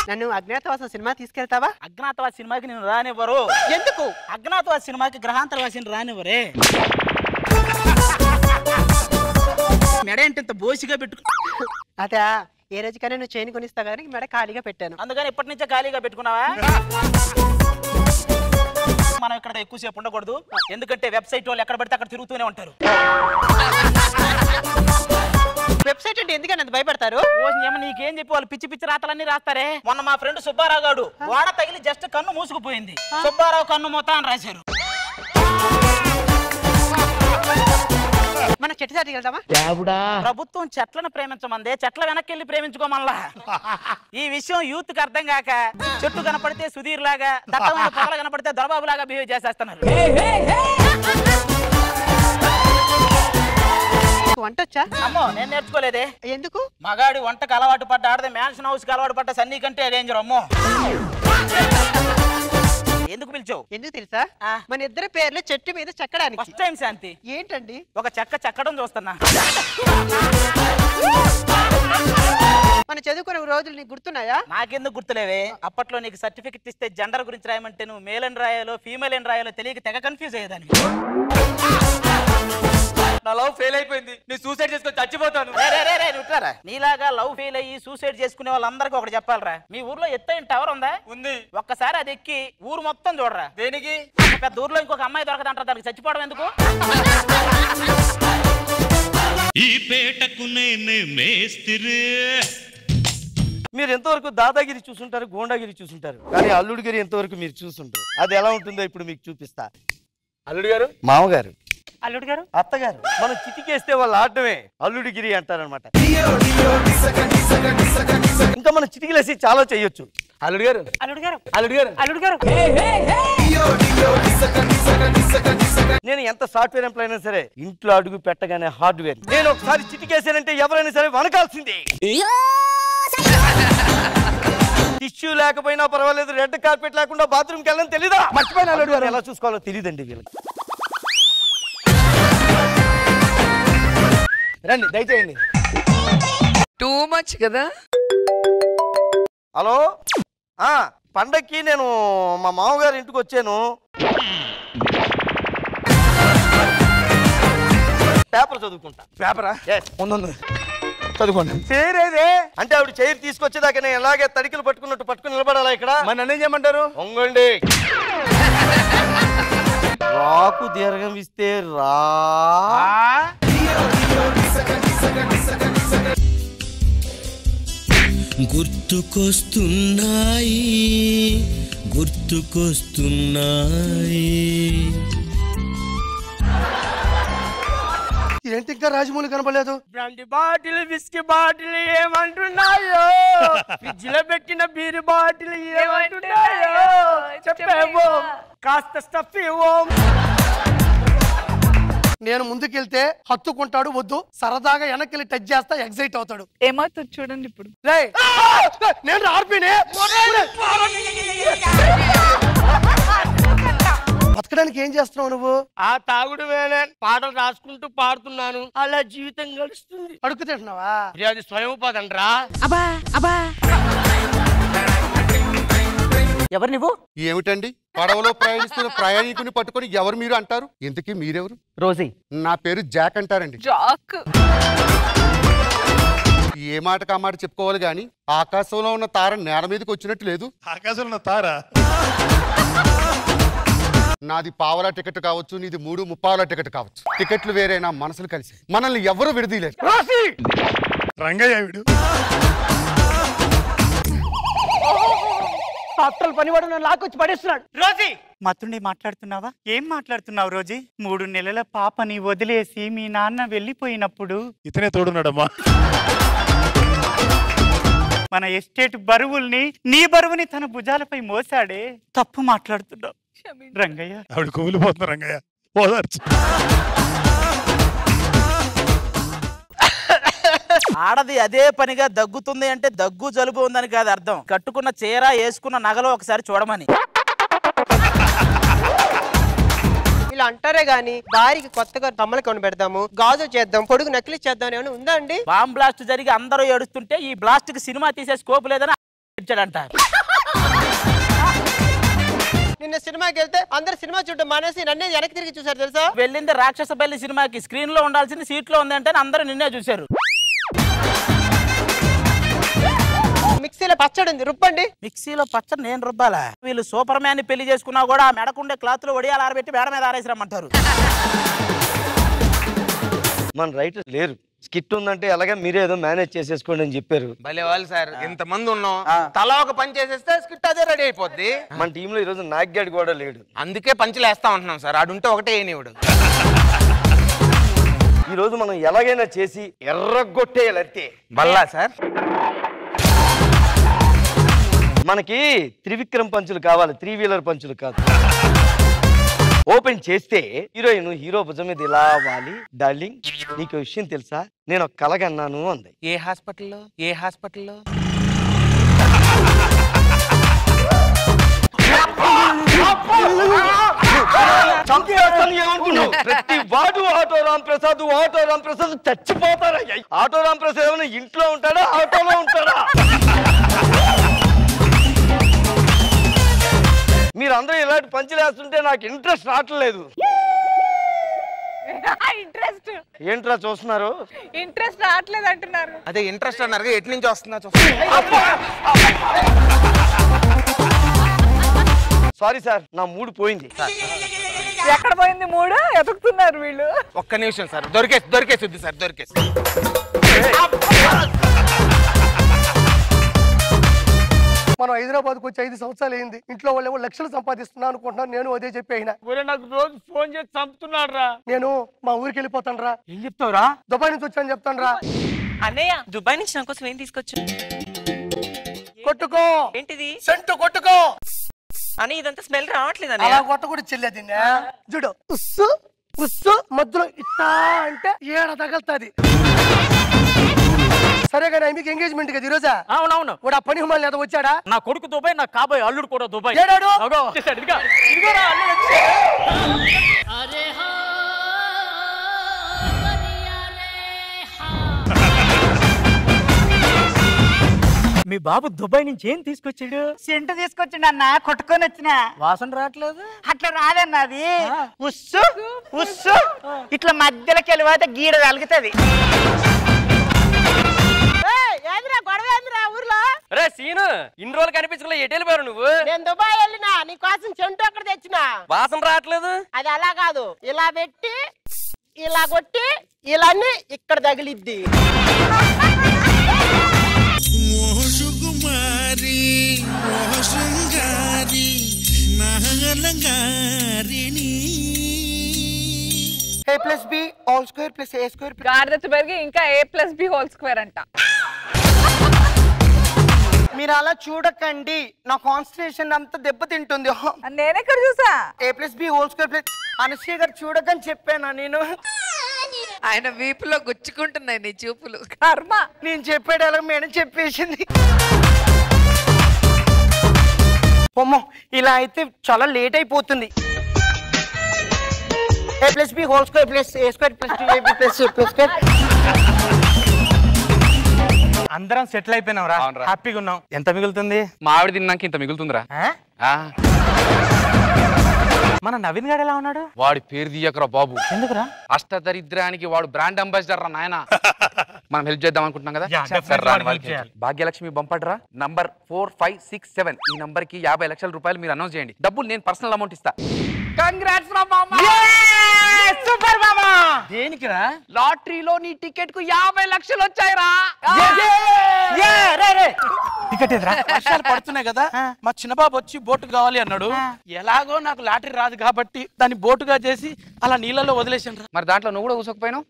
నన్ను అజ్ఞాతవాసం సినిమా తీసుకెళ్తావా? అజ్ఞాతవాసి సినిమాకి నేను రానివ్వరు. ఎందుకు? అజ్ఞాతవాసి సినిమాకి గ్రహాంతరవాసిని రానివ్వరే. మెడ ఏంటి ఇంత బోసిగా పెట్టుకు? అదా ఏ రోజుకైనా నువ్వు చైన్ కొనిస్తా కానీ మెడ ఖాళీగా పెట్టాను. అందుకని ఇప్పటి నుంచే ఖాళీగా పెట్టుకున్నావా? మనం ఇక్కడ ఎక్కువసేపు ఉండకూడదు, ఎందుకంటే వెబ్సైట్ వాళ్ళు ఎక్కడ పడితే అక్కడ తిరుగుతూనే ఉంటారు. వెబ్సైట్ అంటే ఎందుకని అంత భయపడతారు? నీకేం చెప్పి వాళ్ళు పిచ్చి పిచ్చి రాతలన్నీ రాస్తారే. మొన్న మా ఫ్రెండ్ సుబ్బారావు గారు వాడ తగిలి జస్ట్ కన్ను మూసుకుపోయింది, సుబ్బారావు కన్ను మొత్తం అని రాశారు. మనం చెట్టు చాటుకి వెళ్దామా? ప్రభుత్వం చెట్లను ప్రేమించమందే, చెట్ల వెనక్కి వెళ్ళి ప్రేమించుకోమల్లా. ఈ విషయం యూత్ కి అర్థం కాక చెట్టు కనపడితే సుధీర్ లాగా, దట్టమైన పొగలు కనపడితే దొరబాబు లాగా బిహేవ్ చేసేస్తున్నారు. వంటొచ్చా? అమ్మో నేను నేర్చుకోలేదే. ఎందుకు? మగాడి వంటకు అలవాటు పడ్డ ఆడదే మ్యాన్షన్ హౌస్ కి అలవాటు పడ్డ సన్నీ కంటే డేంజర్. అమ్మో ఎందుకు పిలిచావు? ఎందుకు తెలుసా? మన ఇద్దరి పేర్లు చెట్టు మీద చెక్కడానికి. ఫస్ట్ టైం శాంతి. ఏంటండి? ఒక చెక్క చెక్కడం చూస్తున్నా. మన చదువుకునే రోజులు నీకు గుర్తున్నాయా? నాకెందుకు గుర్తులేవే? అప్పట్లో నీకు సర్టిఫికెట్ ఇస్తే జెండర్ గురించి రాయమంటే నువ్వు మేల్ అని రాయాలో ఫీమేల్ అని రాయాలో తెలియక తెగ కన్ఫ్యూజ్ అయ్యేదాన్ని. నా లవ్ ఫెయిల్ అయిపోయింది, నేను సూసైడ్ చేసుకొని చచ్చిపోతాను. నీలాగా లవ్ ఫెయిల్ అయ్యి సూసైడ్ చేసుకునే వాళ్ళందరికీ ఒకటి చెప్పాలరా, మీ ఊర్లో ఎత్తైన టవర్ ఉందా? ఉంది. ఒక్కసారి అది ఎక్కి ఊరు మొత్తం చూడరా. దేనికి? పెద్ద ఊర్లో ఇంకొక అమ్మాయి దొరకదంటారు, దానికి చచ్చిపోవడం ఎందుకు? ఈ పేటకు నేనే మేస్తిరి. మీరు ఎంతవరకు దాదాగిరి చూసుంటారు, గోండాగిరి చూసుంటారు, కానీ అల్లుడిగిరి ఎంతవరకు మీరు చూసుంటారు. అది ఎలా ఉంటుందో ఇప్పుడు మీకు చూపిస్తా. అల్లుడు గారు, మామగారు, అల్లుడు గారు, అత్తగారు, మనం చిటికేస్తే వాళ్ళు ఆడటమే అల్లుడిగిరి అంటారనమాట. ఇంకా మనం చిటికలేసి చాలా చేయొచ్చు. అల్లుడు గారు, అల్లుడు గారు, అల్లుడు గారు, అల్లుడు గారు. నేను ఎంత సాఫ్ట్వేర్ ఎంప్లాయ్ అయినా సరే ఇంట్లో అడుగు పెట్టగానే హార్డ్వేర్. నేను ఒకసారి చిటికేసానంటే ఎవరైనా సరే వనకాల్సింది. టిష్యూ లేకపోయినా పర్వాలేదు, రెడ్ కార్పెట్ లేకుండా బాత్రూమ్కి వెళ్ళని తెలీదా? మర్చిపోయిన అల్లుడు గారు ఎలా చూసుకోవాలో తెలియదండి వీళ్ళకి. రండి దయచేయండి. టూ మచ్ కదా. హలో, పండక్కి నేను మా మామగారి ఇంటికి వచ్చాను. పేపర్ చదువుకుంటా. పేపరా? ఉంది, చదువుకోండి. చైర్ ఏదే అంటే ఆవిడ చైర్ తీసుకొచ్చేదాకా నేను ఎలాగే తడికలు పట్టుకున్నట్టు పట్టుకుని నిలబడాలా ఇక్కడ? మరి నన్నేం చేయమంటారు? ఒంగండి. రాకు దీర్ఘం ఇస్తే రా. గుర్తుకొస్తున్నాయి, గుర్తుకొస్తున్నాయి. ఏంటి ఇంకా రాజమౌళి కనపడలేదు? బ్రాండీ బాటిల్, విస్కీ బాటిల్ ఏమంటున్నాయో, ఫ్రిడ్జ్ లో పెట్టిన బీరు బాటిల్ ఏమంటున్నాయో చెప్పేవో, కాస్త స్టఫ్ ఇవ్వో. నేను ముందుకెళ్తే హత్తుకుంటాడు, వద్దు సరదాగా వెనక్కి టచ్ చేస్తా ఎగ్జైట్ అవుతాడు. ఏమవుతుంది చూడండి ఇప్పుడు. నేను ఆర్పీనే బతకడానికి ఏం చేస్తున్నావు నువ్వు? ఆ తాగుడు వేళ పాటలు రాసుకుంటూ పాడుతున్నాను, అలా జీవితం గడుస్తుంది. అడుగు తింటున్నావా? అది స్వయం ఉపాధి అంటరా. ఎవరు నువ్వు? ఏమిటండి పడవలో ప్రయాణిస్తున్న ప్రయాణికుని పట్టుకొని ఎవరు మీరు అంటారు? ఇంతకీ మీరెవరు? రోజీ. నా పేరు జాక్ అంటారండి. జాక్. ఏ మాటకు ఆ మాట చెప్పుకోవాలి గాని ఆకాశంలో ఉన్న తార నేల మీదకి వచ్చినట్టు లేదు. ఆకాశంలో ఉన్న తార? నాది పావలా టికెట్ కావచ్చు, నీది 3 ముప్పావలా టికెట్ కావచ్చు. టికెట్లు వేరైనా మనసులు కలిసి మనల్ని ఎవరు విడదీయలేరు. రంగయ్య వీడు. హాస్టల్ పనివాడు నన్ను లాక్కొచ్చి పడేస్తున్నాడు. రోజీ, మతుండి మాట్లాడుతున్నావా? ఏం మాట్లాడుతున్నావు రోజీ? 3 నెలల పాపని వదిలేసి మీ నాన్న వెళ్ళిపోయినప్పుడు ఇతనే తోడున్నాడమ్మా. మన ఎస్టేట్ బరువుల్ని, నీ బరువుని తన భుజాలపై మోసాడే. తప్పు మాట్లాడుతున్నావు రంగయ్య. ఆవిడ కుమిలిపోతున్నా రంగయ్య, ఓదార్చు. ఆడది అదే పనిగా దగ్గుతుంది అంటే దగ్గు జలుబు ఉందని కాదు అర్థం. కట్టుకున్న చీర, వేసుకున్న నగలో ఒకసారి చూడమని. ఇలా అంటారే గాని భార్యకి కొత్తగా కమ్మలు కొని పెడదాము, గాజులు చేద్దాం, పొడుగు నకిలీ చేద్దాం ఏమైనా ఉందా అండి? బాంబ్ బ్లాస్ట్ జరిగి అందరూ ఏడుస్తుంటే ఈ బ్లాస్ట్ కి సినిమా తీసే స్కోప్ లేదని ఇచ్చాడంట. నిన్న సినిమాకి వెళ్తే అందరు సినిమా చూడడం మానేసి నన్నే వెనక్కి తిరిగి చూసారు తెలుసా? వెళ్ళింది రాక్షస బల్లి సినిమాకి. స్క్రీన్ లో ఉండాల్సింది సీట్ లో ఉంది అంటే అందరూ నిన్నే చూశారు. మిక్సీలో పచ్చడి ఉంది, రుబ్బండి. మిక్సీలో పచ్చడి నేను రుబ్బాలా? వీళ్ళు సూపర్ మ్యాన్ ని పెళ్లి చేసుకున్నా కూడా ఆ మెడకుండే క్లాత్ లో వడియాలు ఆరబెట్టి మేడ మీద ఆరేసిరమ్మంటారు. మన రైటర్ లేరు. స్కిట్ ఉందంటే అలాగే మీరే ఏదో మేనేజ్ చేసేసుకోండి అని చెప్పారు. భలే వాళ్ళు సార్, ఇంత మంది ఉన్నాం, తలా ఒక పని చేసేస్తే స్కిట్ అదే రెడీ అయిపోద్ది. మన టీంలో ఈ రోజు నాగ్గాడు కూడా లేడు, అందుకే పంచులు వేస్తా ఉంటున్నాం సార్. ఆడుంటే ఒకటే ఏనివాడు. ఈ రోజు మనం ఎలాగైనా చేసి ఎర్రగొట్టేయాలి అంతే. బల్లా సార్, మనకి త్రివిక్రమ్ పంచులు కావాలి, 3 వీలర్ పంచులు కాదు. ఓపెన్ చేస్తే హీరోయిన్ హీరో భుజం మీద ఇలా వాలి, డార్లింగ్ నీకు విషయం తెలుసా, నేను ఒక కలగన్నాను అంది. ఏ హాస్పిటల్లో? ఏ హాస్పిటల్లో? ప్రతి వాడు ఆటో రామ్ ప్రసాద్ చచ్చిపోతారా? ఆటో రామ్ ప్రసాద్ ఏమైనా ఇంట్లో ఉంటాడా, ఆటోలో ఉంటాడా? మీరందరూ ఇలాంటి పంచులు వేస్తుంటే నాకు ఇంట్రెస్ట్ రావట్లేదు. ఏంట్రా చూస్తున్నారు? ఇంట్రెస్ట్ రావట్లేదు అంటున్నారు. అదే ఇంట్రెస్ట్ అన్నారు, ఎటు నుంచి వస్తుందా? సారీ సార్, నా మూడు పోయింది. ఎక్కడ పోయింది మూడు? ఎతుకుతున్నారు వీళ్ళు. ఒక్క నిమిషం సార్, దొరికేసి సార్, దొరికేసి. మనం హైదరాబాద్కి వచ్చి 5 సంవత్సరాలు అయింది. ఇంట్లో వాళ్ళు లక్షలు సంపాదిస్తున్నా అనుకుంటున్నాను. నేను అదే చెప్పి అయినా నాకు రోజు ఫోన్ చేసి చంపుతున్నాడు రా. నేను మా ఊరికి వెళ్ళిపోతాను రా. ఏం చెప్తావురా? దుబాయ్ నుంచి వచ్చాను చెప్తాను రా. అన్నయ్య దుబాయ్ నుంచి నా కోసం ఏం తీసుకొచ్చు? కొట్టుకో. ఏంటిది? సెంటు కొట్టుకో. అని ఇదంతా స్మెల్ రావట్లేదు అలా కొట్టకూడదు చెల్లేది. చూడు ఉస్సు ఉస్సు మధ్యలో ఇట్టా అంటే ఏడ తగలుతుంది. సరే కానీ మీకు ఎంగేజ్మెంట్ కదా ఈరోజా? అవునవును. వాడు ఆ పని హుమాలి ఏదో వచ్చాడా? నా కొడుకు దుబాయ్, నా కాబోయే అల్లుడు కూడా దుబాయ్. ఏడాడు? మీ బాబు దుబాయ్ నుంచి ఏం తీసుకొచ్చాడు? సెంటు తీసుకొచ్చిండు అన్న, కొట్టుకొని వచ్చిన. వాసన రావట్లేదు. అట్లా రాదన్నది. ఉస్సు ఉస్సు ఇట్లా మధ్యలోకి వెళ్ళిపోతే గీడ తలుగుతుంది. ఊర్లో రే సీను, ఇన్ని రోజులు కనిపించలే, ఎటు వెళ్ళిపోయారు నువ్వు? నేను దుబాయ్ వెళ్ళినా, నీ కోసం చెంటు అక్కడ తెచ్చినా. వాసన రావట్లేదు. అది అలా కాదు, ఇలా పెట్టి ఇలా కొట్టి ఇలా ఇక్కడ తగిలిద్ది. A+B all square plus A square. గాడిదత్తు పెరిగి ఇంకా A+B² అంట. మీరు అలా చూడకండి, నా కాన్సన్ట్రేషన్ అంతా దెబ్బతింటుంది. నేనెక్కడ చూసా? A+B all square plus Anasuya గారు చూడకని చెప్పానా నేను? ఆయన వీపులో గుచ్చుకుంటున్నాయి నీ చూపులు. కర్మ. నేను చెప్పాడు అలా మేడం చెప్పేసింది. అమ్మో, ఇలా అయితే చాలా లేట్ అయిపోతుంది. A+B whole square plus A square plus 2AB plus C plus square. అందరం సెటిల్ అయిపోయినాం రా, హ్యాపీగా ఉన్నాం. ఎంత మిగులుతుంది? మావిడి తిన్నాక ఇంత మిగులుతుందిరా. మన నవీన్ గారు ఎలా ఉన్నాడు? వాడి పేరు తీయకరా బాబు. ఎందుకురా? అష్టదరిద్రానికి వాడు బ్రాండ్ అంబాసిడర్ రా నాయన. మనం హెల్ప్ చేద్దాం అనుకుంటున్నాం కదా. భాగ్యలక్ష్మి బంపడ్రా నంబర్ 4567. ఈ నంబర్ కి 50 లక్షల రూపాయలు మీరు అనౌన్స్ చేయండి. డబ్బులు నేను పర్సనల్ అమౌంట్ ఇస్తా. కంగ్రాట్స్ రా మామా. సూపర్ మామా. దేనికిరా? లాటరీలో నీ టికెట్ కు 50 లక్షలు వచ్చాయిరా. టికెట్ ఎదురా? వర్షాలు పడుతున్నాయి కదా, మా చిన్నబాబు వచ్చి బోటు కావాలి అన్నాడు. ఎలాగో నాకు లాటరీ రాదు కాబట్టి దాన్ని బోటుగా చేసి అలా నీళ్ళలో వదిలేసాను. మరి దాంట్లో నువ్వు కూడా కూసోకపోయినావు?